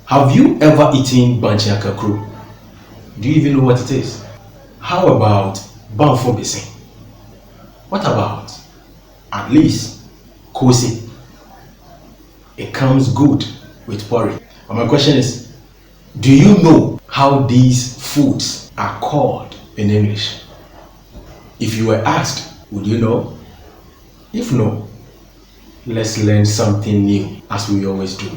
Have you ever eaten bankye akrakro? Do you even know what it is? How about BUFFLOAF? What about at least koose? It comes good with porridge. But my question is, do you know how these foods are called in English? If you were asked, would you know? If no, let's learn something new as we always do.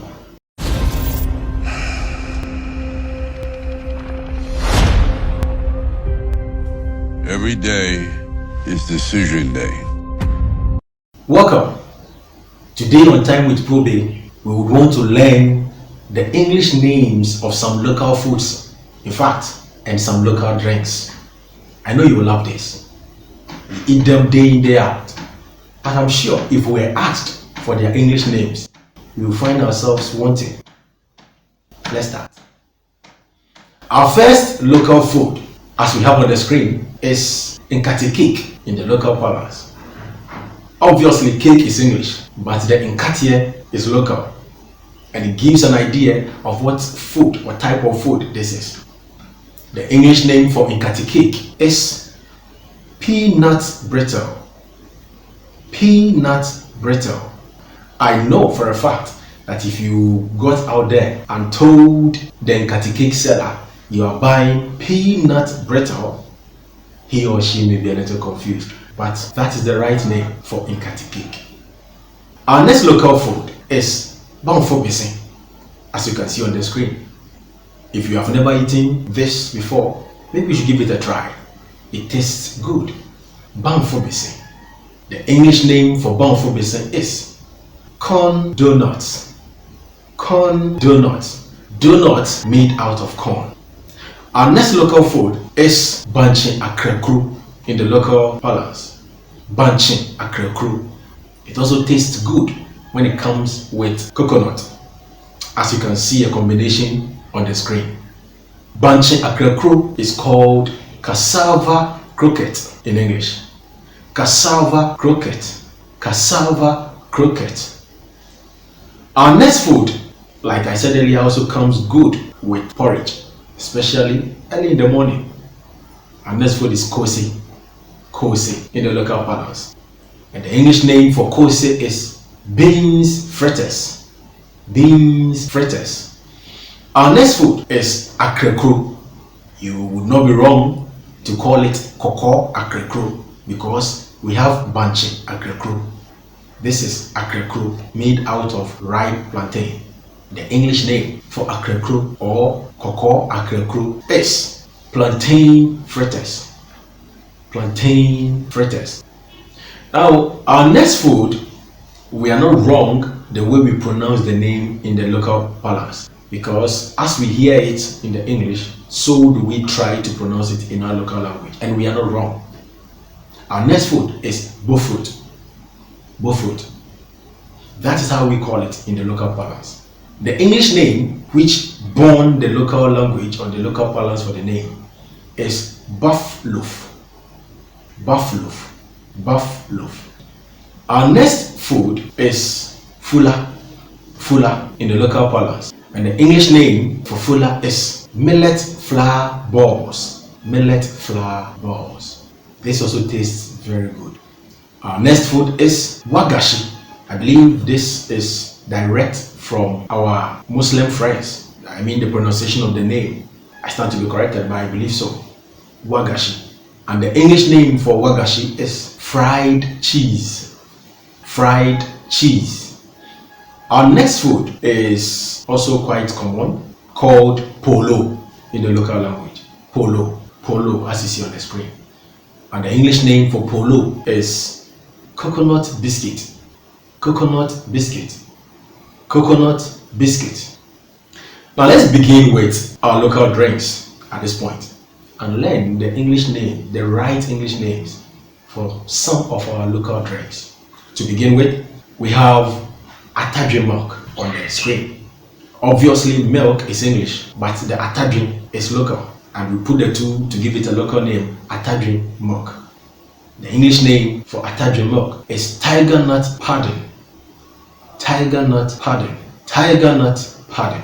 Every day is decision day. Welcome. Today on Time with Probe, we would want to learn the English names of some local foods, in fact, and some local drinks. I know you will love this. We eat them day in, day out. But I'm sure if we were asked for their English names, we will find ourselves wanting. Let's start. Our first local food, as we have on the screen, is nkate cake in the local parlance. Obviously, cake is English, but the nkate is local, and it gives an idea of what food, what type of food this is. The English name for nkate cake is peanut brittle. Peanut brittle. I know for a fact that if you got out there and told the nkate cake seller you are buying peanut brittle, he or she may be a little confused, but that is the right name for nkate cake. Our next local food is BUFFLOAF, as you can see on the screen. If you have never eaten this before, maybe you should give it a try. It tastes good. BUFFLOAF. The English name for BUFFLOAF is corn donuts. Corn donuts. Donuts made out of corn. Our next local food is bankye akrakro in the local parlance. Bankye akrakro. It also tastes good when it comes with coconut, as you can see a combination on the screen. Bankye akrakro is called cassava croquette in English. Cassava croquette. Cassava croquette. Our next food, like I said earlier, also comes good with porridge, especially early in the morning. Our next food is koose. Koose in the local parlance. And the English name for koose is beans fritters. Beans fritters. Our next food is akrakro. You would not be wrong to call it akrakro because we have bankye akrakro. This is akrakro made out of ripe plantain. The English name for akrakro or akrakro is plantain fritters. Plantain fritters. Now, our next food, we are not wrong the way we pronounce the name in the local parlance, because as we hear it in the English, so do we try to pronounce it in our local language, and we are not wrong. Our next food is BUFFLOAF. BUFFLOAF. That is how we call it in the local parlance. The English name which born the local language or the local parlance for the name is BUFFLOAF. BUFFLOAF. BUFFLOAF. Our next food is fula. Fula in the local parlance. And the English name for fula is millet flour balls. Millet flour balls. This also tastes very good. Our next food is wagashi. I believe this is direct from our Muslim friends. I mean the pronunciation of the name. I stand to be corrected, but I believe so. Wagashi. And the English name for wagashi is fried cheese. Fried cheese. Our next food is also quite common, called polo in the local language. Polo. Polo, as you see on the screen. And the English name for polo is coconut biscuit. Coconut biscuit. Coconut biscuit. Now let's begin with our local drinks at this point and learn the English name, the right English names for some of our local drinks. To begin with, we have atadwe milk on the screen. Obviously, milk is English, but the atadwe is local, and we put the two to give it a local name, atadwe milk. The English name for atadwe milk is TIGERNUT pudding. TIGERNUT pudding. TIGERNUT pudding.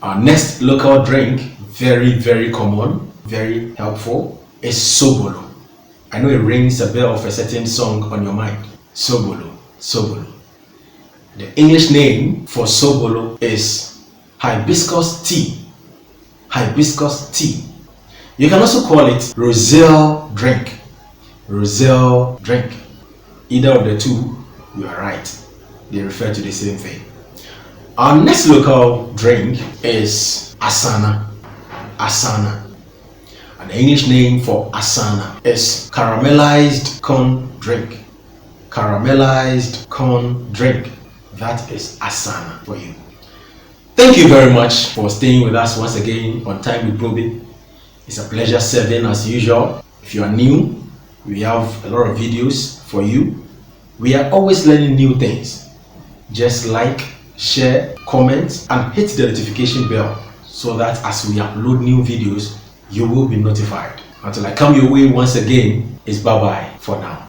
Our next local drink, very common, very helpful, is soobolo. I know it rings a bell of a certain song on your mind. Soobolo, soobolo. The English name for soobolo is hibiscus tea. Hibiscus tea. You can also call it ROSELLE drink. ROSELLE drink. Either of the two, you are right. They refer to the same thing. Our next local drink is asana. Asana. And the English name for asana is caramelized corn drink. Caramelized corn drink. That is asana for you. Thank you very much for staying with us once again on Time with Probe. It's a pleasure serving as usual. If you are new, we have a lot of videos for you. We are always learning new things. Just like, share, comment, and hit the notification bell so that as we upload new videos, you will be notified. Until I come your way once again, it's bye-bye for now.